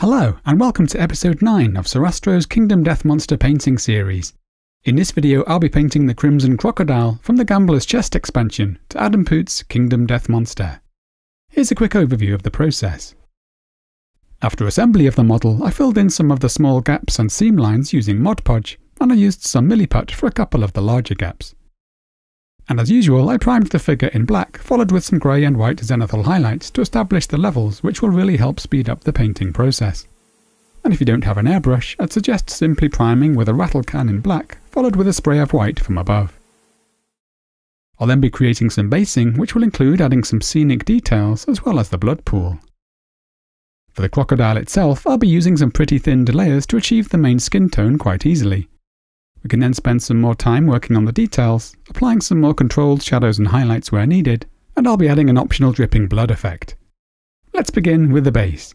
Hello, and welcome to episode 9 of Sarastro's Kingdom Death Monster painting series. In this video I'll be painting the Crimson Crocodile from the Gambler's Chest expansion to Adam Poot's Kingdom Death Monster. Here's a quick overview of the process. After assembly of the model, I filled in some of the small gaps and seam lines using Mod Podge, and I used some Milliput for a couple of the larger gaps. And as usual, I primed the figure in black, followed with some grey and white zenithal highlights to establish the levels, which will really help speed up the painting process. And if you don't have an airbrush, I'd suggest simply priming with a rattle can in black, followed with a spray of white from above. I'll then be creating some basing, which will include adding some scenic details as well as the blood pool. For the crocodile itself, I'll be using some pretty thinned layers to achieve the main skin tone quite easily. We can then spend some more time working on the details, applying some more controlled shadows and highlights where needed, and I'll be adding an optional dripping blood effect. Let's begin with the base.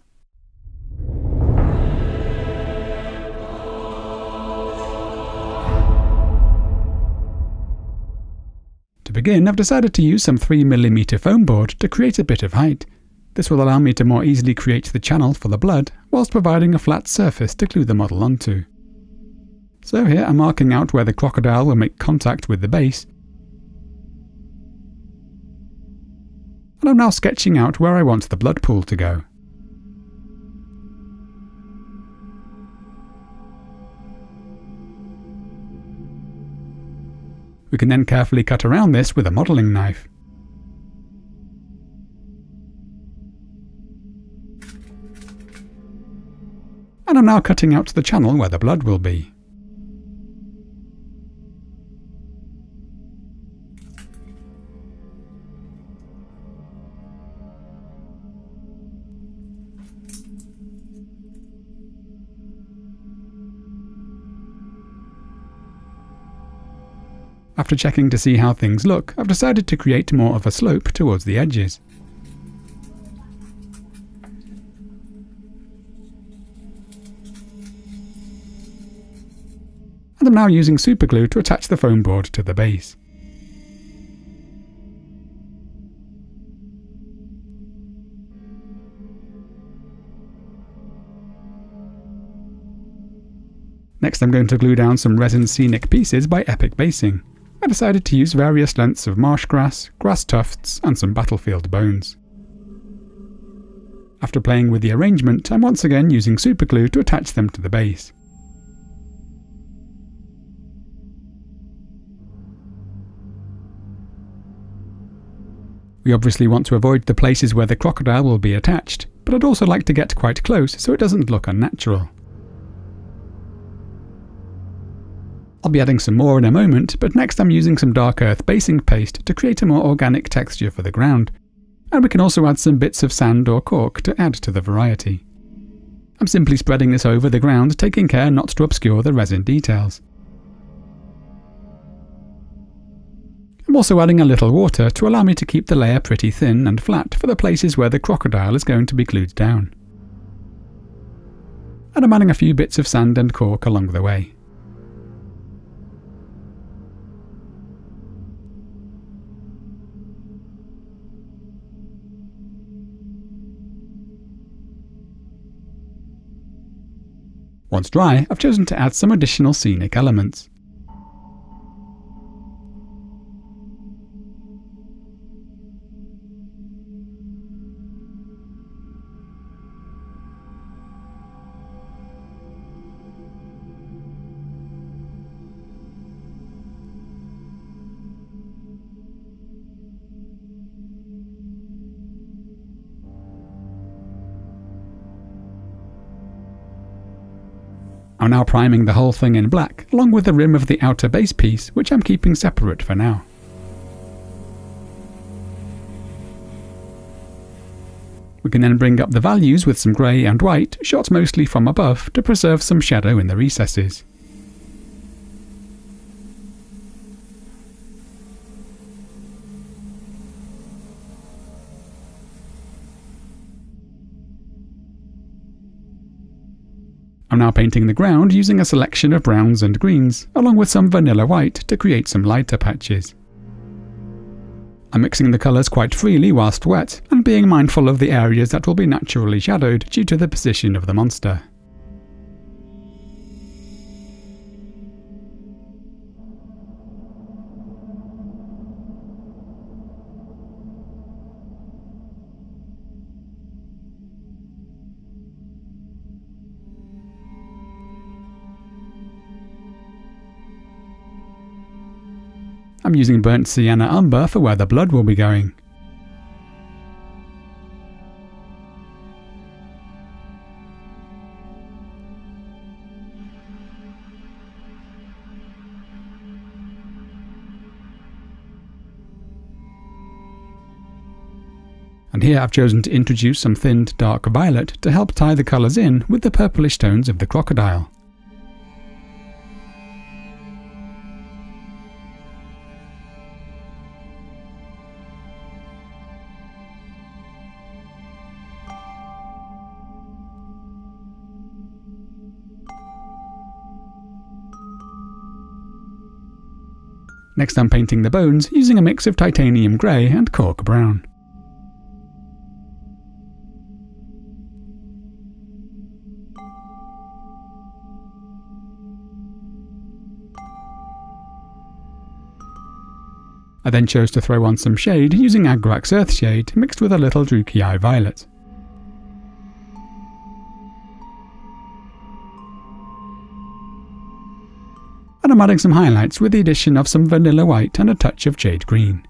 To begin, I've decided to use some 3mm foam board to create a bit of height. This will allow me to more easily create the channel for the blood, whilst providing a flat surface to glue the model onto. So here I'm marking out where the crocodile will make contact with the base, and I'm now sketching out where I want the blood pool to go. We can then carefully cut around this with a modelling knife. And I'm now cutting out the channel where the blood will be. After checking to see how things look, I've decided to create more of a slope towards the edges. And I'm now using superglue to attach the foam board to the base. Next I'm going to glue down some resin scenic pieces by Epic Basing. I decided to use various lengths of marsh grass, grass tufts, and some battlefield bones. After playing with the arrangement, I'm once again using superglue to attach them to the base. We obviously want to avoid the places where the crocodile will be attached, but I'd also like to get quite close so it doesn't look unnatural. I'll be adding some more in a moment, but next I'm using some dark earth basing paste to create a more organic texture for the ground, and we can also add some bits of sand or cork to add to the variety. I'm simply spreading this over the ground, taking care not to obscure the resin details. I'm also adding a little water to allow me to keep the layer pretty thin and flat for the places where the crocodile is going to be glued down. And I'm adding a few bits of sand and cork along the way. Once dry, I've chosen to add some additional scenic elements. I'm now priming the whole thing in black, along with the rim of the outer base piece, which I'm keeping separate for now. We can then bring up the values with some grey and white, shot mostly from above, to preserve some shadow in the recesses. I'm now painting the ground using a selection of browns and greens, along with some vanilla white to create some lighter patches. I'm mixing the colours quite freely whilst wet, and being mindful of the areas that will be naturally shadowed due to the position of the monster. I'm using burnt Sienna Umber for where the blood will be going. And here I've chosen to introduce some thinned dark violet to help tie the colours in with the purplish tones of the crocodile. Next I'm painting the bones using a mix of titanium grey and cork brown. I then chose to throw on some shade using Agrax Earthshade mixed with a little Druchii Violet. And I'm adding some highlights with the addition of some vanilla white and a touch of Jade Green.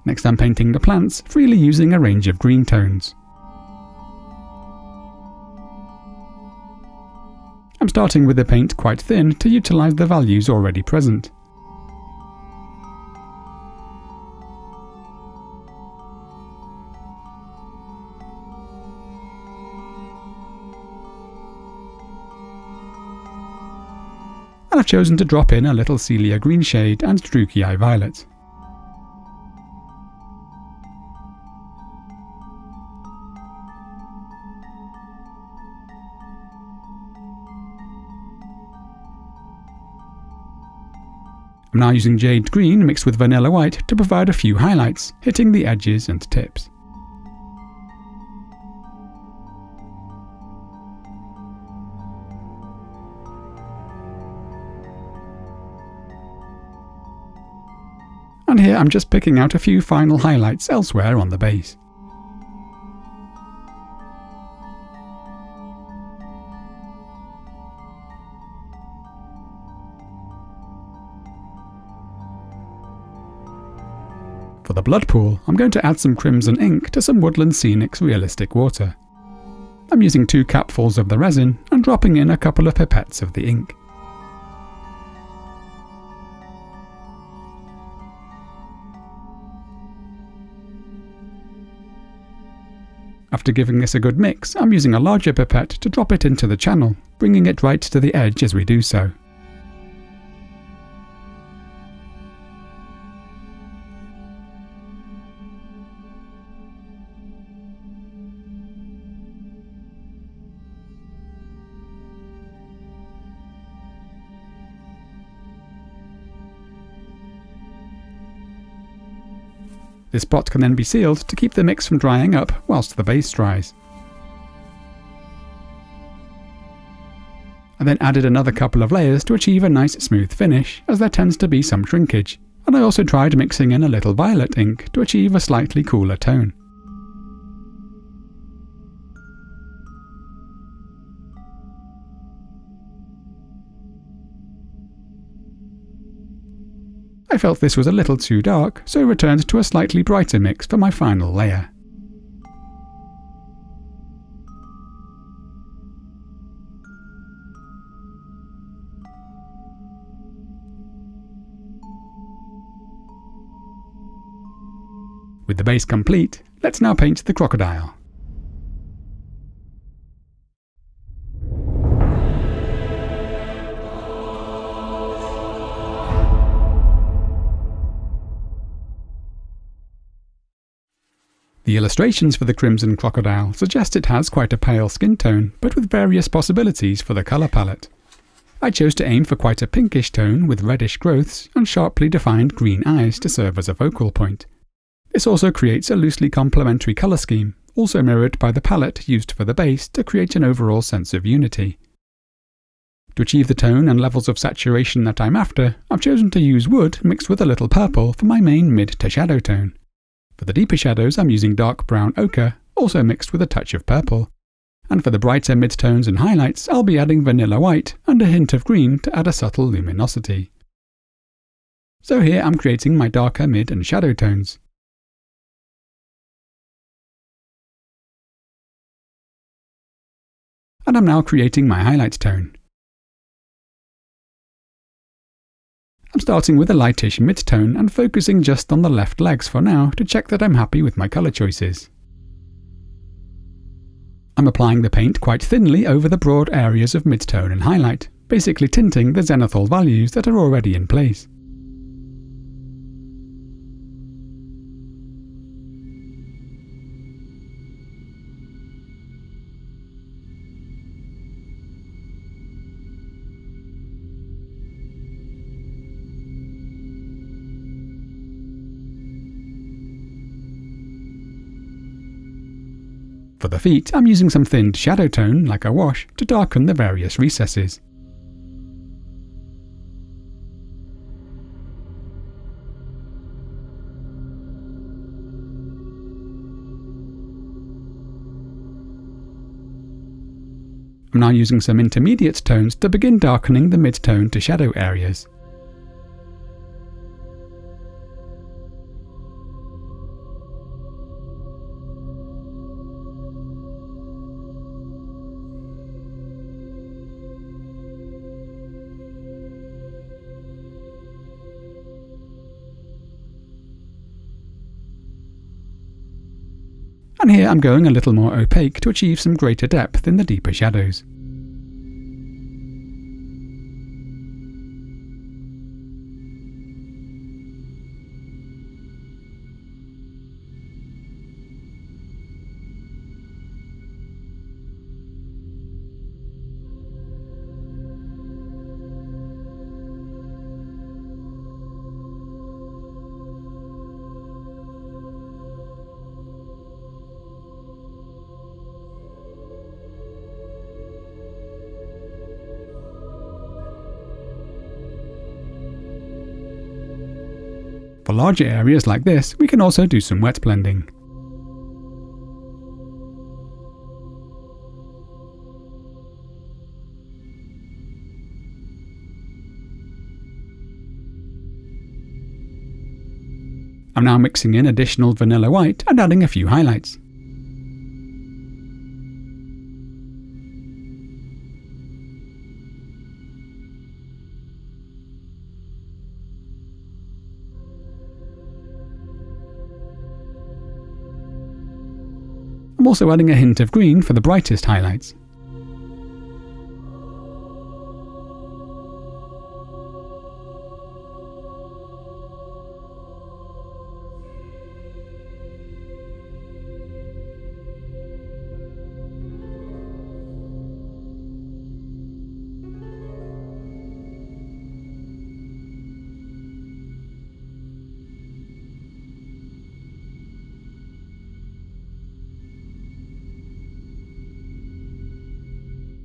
Next I'm painting the plants, freely using a range of green tones. I'm starting with the paint quite thin to utilise the values already present. And I've chosen to drop in a little Coelia Greenshade and Druchii Violet. I'm now using Jade Green mixed with vanilla white to provide a few highlights, hitting the edges and tips. And here I'm just picking out a few final highlights elsewhere on the base. For the blood pool, I'm going to add some crimson ink to some Woodland Scenics realistic water. I'm using 2 capfuls of the resin and dropping in a couple of pipettes of the ink. After giving this a good mix, I'm using a larger pipette to drop it into the channel, bringing it right to the edge as we do so. This pot can then be sealed to keep the mix from drying up whilst the base dries. I then added another couple of layers to achieve a nice smooth finish, as there tends to be some shrinkage, and I also tried mixing in a little violet ink to achieve a slightly cooler tone. I felt this was a little too dark, so returned to a slightly brighter mix for my final layer. With the base complete, let's now paint the crocodile. The illustrations for the Crimson Crocodile suggest it has quite a pale skin tone, but with various possibilities for the colour palette. I chose to aim for quite a pinkish tone with reddish growths and sharply defined green eyes to serve as a focal point. This also creates a loosely complementary colour scheme, also mirrored by the palette used for the base to create an overall sense of unity. To achieve the tone and levels of saturation that I'm after, I've chosen to use wood mixed with a little purple for my main mid to shadow tone. For the deeper shadows I'm using dark brown ochre, also mixed with a touch of purple. And for the brighter mid-tones and highlights I'll be adding vanilla white and a hint of green to add a subtle luminosity. So here I'm creating my darker mid and shadow tones. And I'm now creating my highlight tone. I'm starting with a lightish mid-tone and focusing just on the left legs for now to check that I'm happy with my colour choices. I'm applying the paint quite thinly over the broad areas of mid-tone and highlight, basically tinting the zenithal values that are already in place. For the feet, I'm using some thinned shadow tone, like a wash, to darken the various recesses. I'm now using some intermediate tones to begin darkening the mid-tone to shadow areas. And here I'm going a little more opaque to achieve some greater depth in the deeper shadows. For larger areas like this, we can also do some wet blending. I'm now mixing in additional vanilla white and adding a few highlights. I'm also adding a hint of green for the brightest highlights.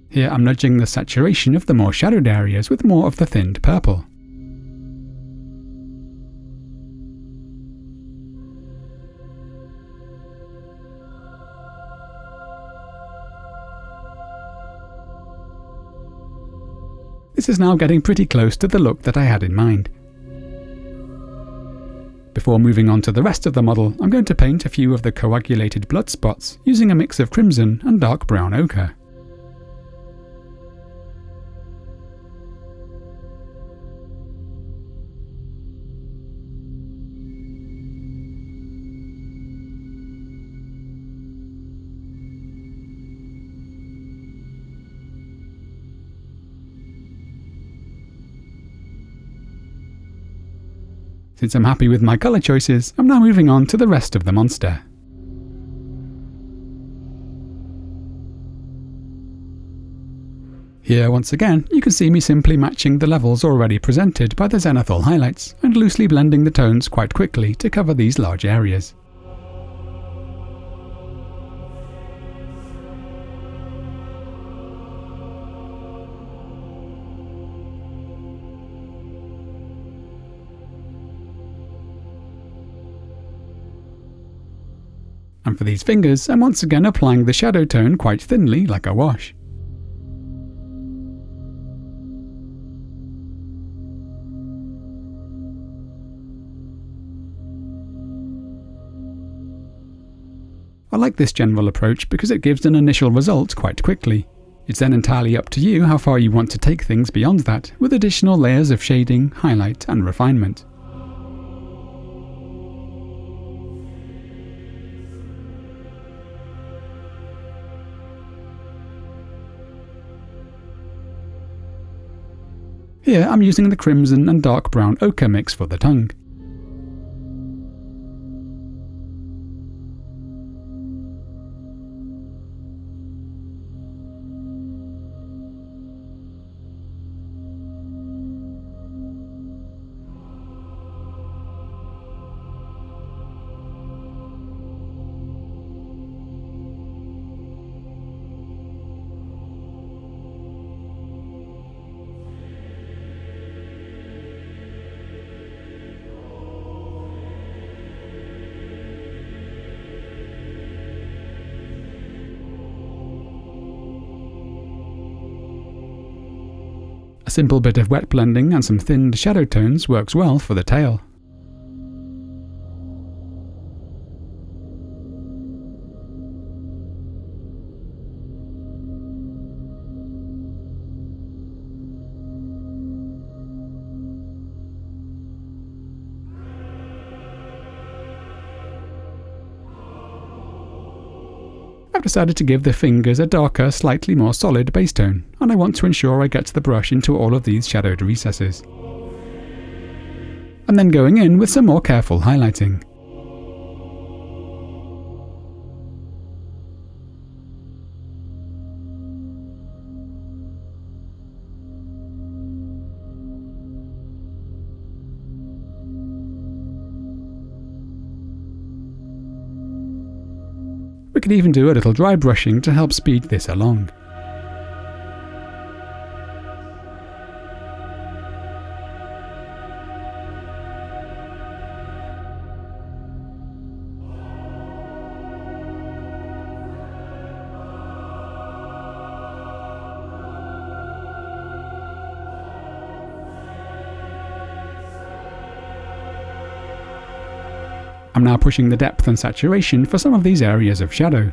Here I'm nudging the saturation of the more shadowed areas with more of the thinned purple. This is now getting pretty close to the look that I had in mind. Before moving on to the rest of the model, I'm going to paint a few of the coagulated blood spots using a mix of crimson and dark brown ochre. Since I'm happy with my colour choices, I'm now moving on to the rest of the monster. Here once again, you can see me simply matching the levels already presented by the zenithal highlights and loosely blending the tones quite quickly to cover these large areas. And for these fingers, I'm once again applying the shadow tone quite thinly, like a wash. I like this general approach because it gives an initial result quite quickly. It's then entirely up to you how far you want to take things beyond that, with additional layers of shading, highlight, and refinement. Here I'm using the crimson and dark brown ochre mix for the tongue. A simple bit of wet blending and some thinned shadow tones works well for the tail. I've decided to give the fingers a darker, slightly more solid base tone, and I want to ensure I get the brush into all of these shadowed recesses. And then going in with some more careful highlighting. We could even do a little dry brushing to help speed this along. I'm now pushing the depth and saturation for some of these areas of shadow.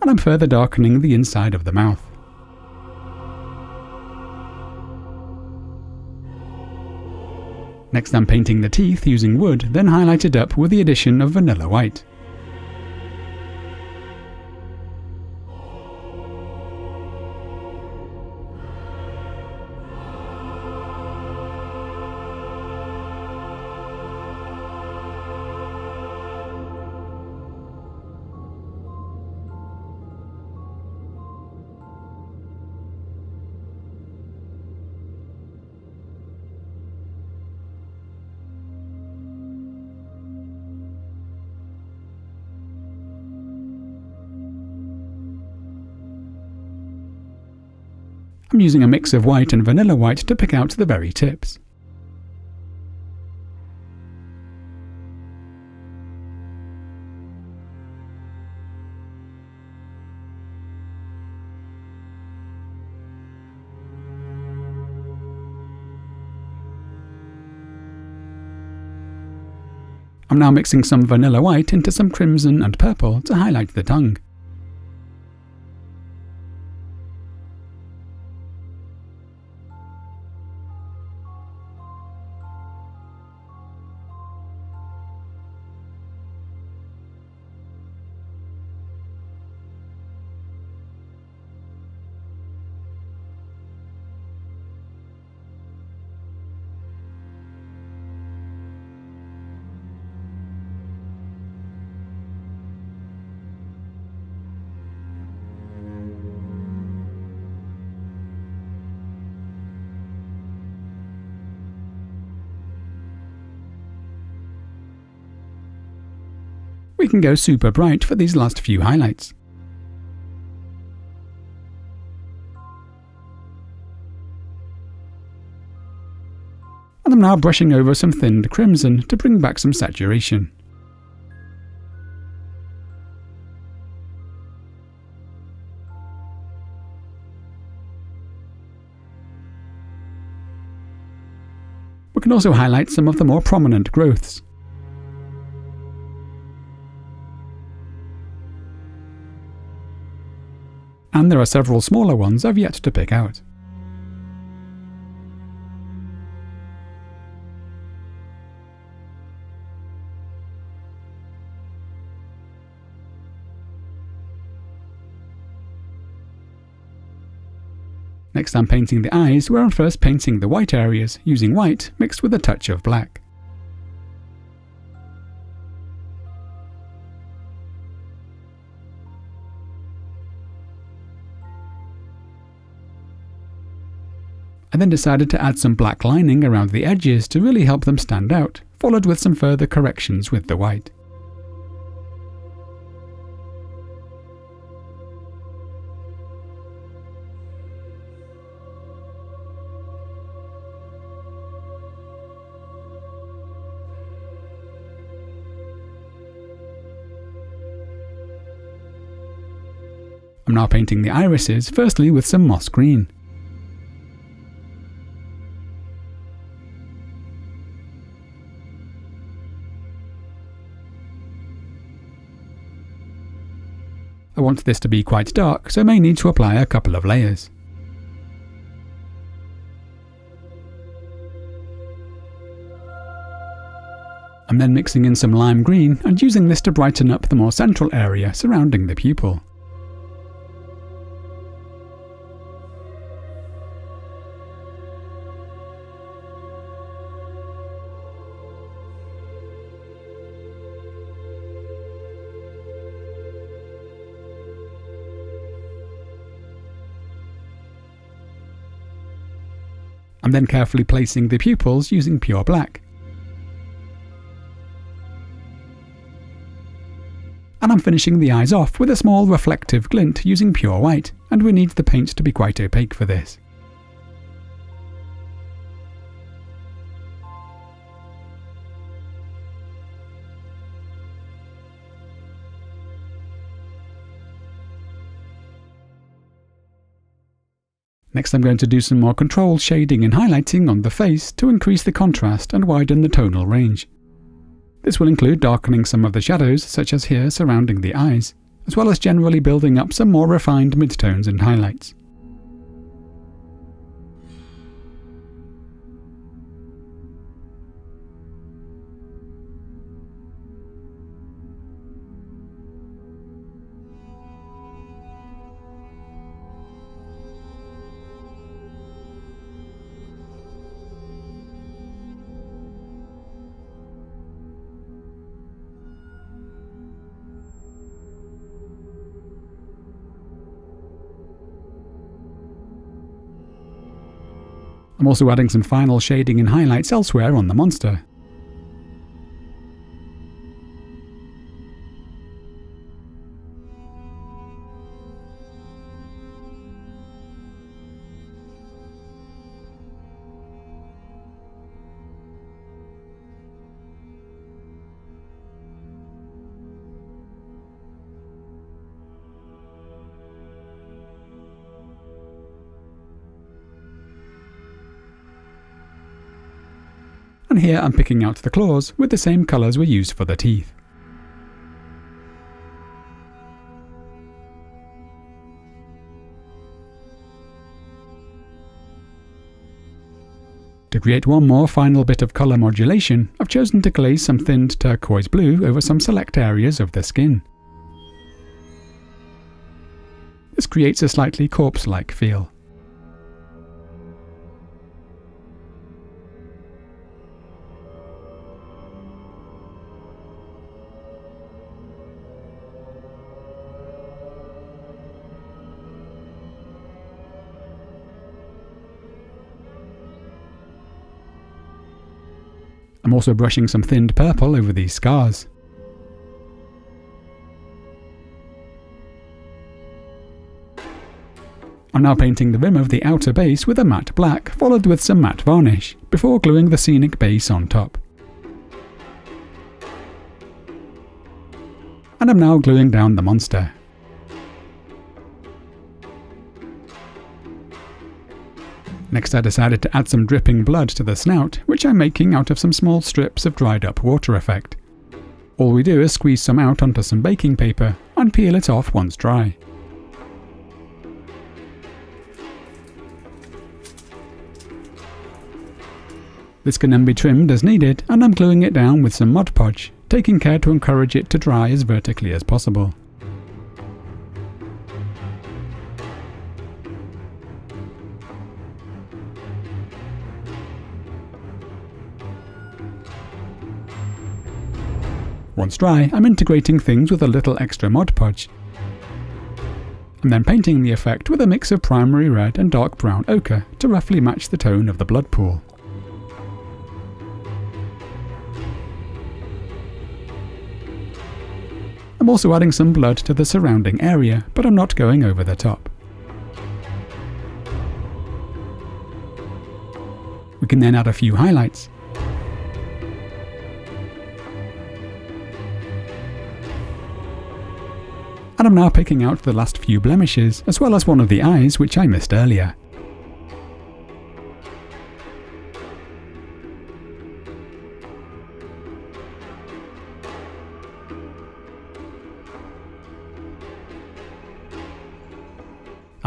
And I'm further darkening the inside of the mouth. Next I'm painting the teeth using wood, then highlighted up with the addition of vanilla white. I'm using a mix of white and vanilla white to pick out the very tips. I'm now mixing some vanilla white into some crimson and purple to highlight the tongue. we can go super bright for these last few highlights. And I'm now brushing over some thinned crimson to bring back some saturation. We can also highlight some of the more prominent growths. And there are several smaller ones I've yet to pick out. Next I'm painting the eyes, where I'm first painting the white areas using white mixed with a touch of black. I then decided to add some black lining around the edges to really help them stand out, followed with some further corrections with the white. I'm now painting the irises, firstly with some moss green. I want this to be quite dark, so I may need to apply a couple of layers. I'm then mixing in some lime green and using this to brighten up the more central area surrounding the pupil. I'm then carefully placing the pupils using pure black. And I'm finishing the eyes off with a small reflective glint using pure white, and we need the paint to be quite opaque for this. Next I'm going to do some more controlled shading and highlighting on the face to increase the contrast and widen the tonal range. This will include darkening some of the shadows, such as here surrounding the eyes, as well as generally building up some more refined midtones and highlights. I'm also adding some final shading and highlights elsewhere on the monster. And here I'm picking out the claws with the same colours we used for the teeth. To create one more final bit of colour modulation, I've chosen to glaze some thinned turquoise blue over some select areas of the skin. This creates a slightly corpse-like feel. I'm also brushing some thinned purple over these scars. I'm now painting the rim of the outer base with a matte black, followed with some matte varnish, before gluing the scenic base on top. And I'm now gluing down the monster. Next I decided to add some dripping blood to the snout, which I'm making out of some small strips of dried up water effect. All we do is squeeze some out onto some baking paper and peel it off once dry. This can then be trimmed as needed, and I'm gluing it down with some Mod Podge, taking care to encourage it to dry as vertically as possible. Once dry, I'm integrating things with a little extra Mod Podge. I'm then painting the effect with a mix of primary red and dark brown ochre to roughly match the tone of the blood pool. I'm also adding some blood to the surrounding area, but I'm not going over the top. We can then add a few highlights. And I'm now picking out the last few blemishes, as well as one of the eyes which I missed earlier.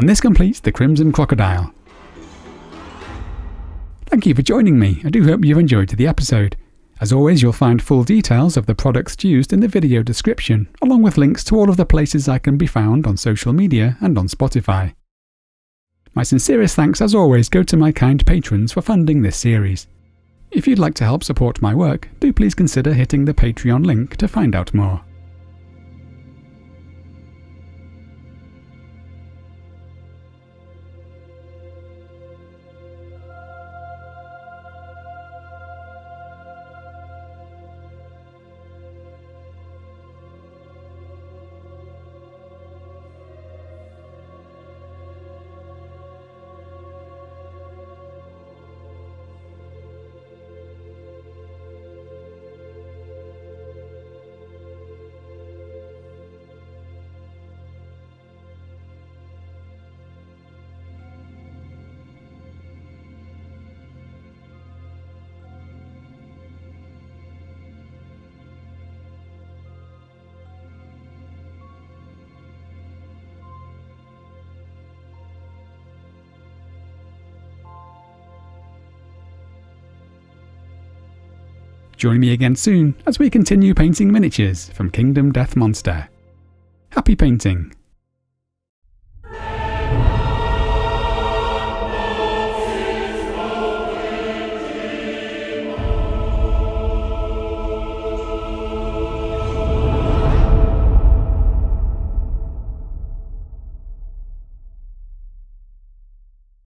And this completes the Crimson Crocodile. Thank you for joining me. I do hope you've enjoyed the episode. As always, you'll find full details of the products used in the video description, along with links to all of the places I can be found on social media and on Spotify. My sincerest thanks as always go to my kind patrons for funding this series. If you'd like to help support my work, do please consider hitting the Patreon link to find out more. Join me again soon as we continue painting miniatures from Kingdom Death Monster. Happy painting!